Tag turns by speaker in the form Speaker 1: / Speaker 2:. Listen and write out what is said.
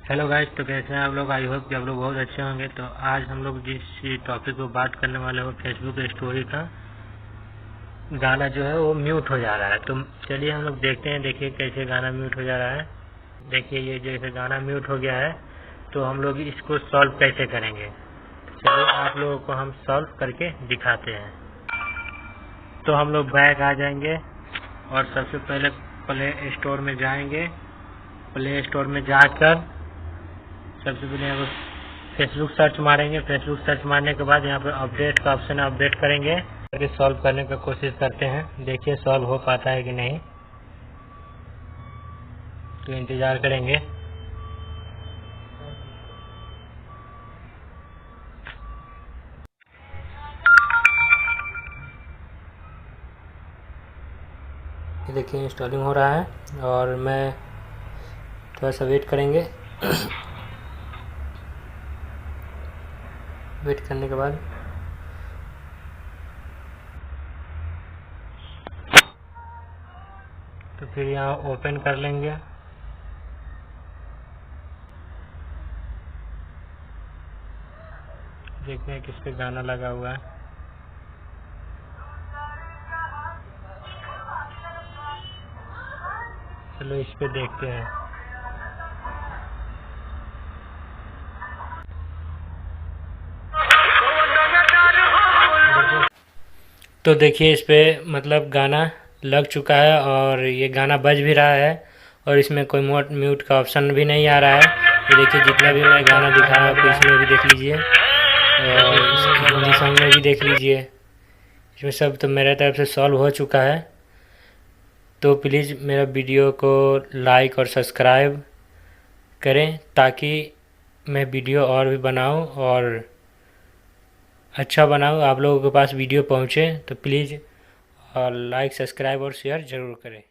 Speaker 1: Hello guys, तो कैसे हैं आप लोग। आई होप कि आप लोग बहुत अच्छे होंगे। तो आज हम लोग जिस टॉपिक को बात करने वाले हो फेसबुक स्टोरी का गाना जो है वो म्यूट हो जा रहा है। तो चलिए हम लोग देखते हैं, देखिए कैसे गाना म्यूट हो जा रहा है। देखिए ये जैसे गाना म्यूट हो गया है तो हम लोग इसको सॉल्व कैसे करेंगे। चलिए आप लोगों को हम सॉल्व करके दिखाते हैं। तो हम लोग बैक आ जाएंगे और सबसे पहले प्ले स्टोर में जाएंगे। प्ले स्टोर में जाकर सबसे पहले यहाँ पर फेसबुक सर्च मारेंगे। फेसबुक सर्च मारने के बाद यहाँ पर अपडेट का ऑप्शन है, अपडेट करेंगे। करके सॉल्व करने का कोशिश करते हैं, देखिए सॉल्व हो पाता है कि नहीं। तो इंतज़ार करेंगे। ये देखिए इंस्टॉलिंग हो रहा है और मैं थोड़ा सा वेट करेंगे। वेट करने के बाद तो फिर यहाँ ओपन कर लेंगे। देखते हैं किस पे गाना लगा हुआ है। चलो इस पे देखते हैं। तो देखिए इस पे मतलब गाना लग चुका है और ये गाना बज भी रहा है और इसमें कोई म्यूट का ऑप्शन भी नहीं आ रहा है। ये देखिए जितना भी मैं गाना दिखा रहा हूँ इसमें भी देख लीजिए और हिंदी सॉन्ग में भी देख लीजिए। इसमें सब तो मेरे तरफ से सॉल्व हो चुका है। तो प्लीज़ मेरा वीडियो को लाइक और सब्सक्राइब करें ताकि मैं वीडियो और भी बनाऊं और अच्छा बनाऊं, आप लोगों के पास वीडियो पहुंचे। तो प्लीज़ लाइक सब्सक्राइब और शेयर ज़रूर करें।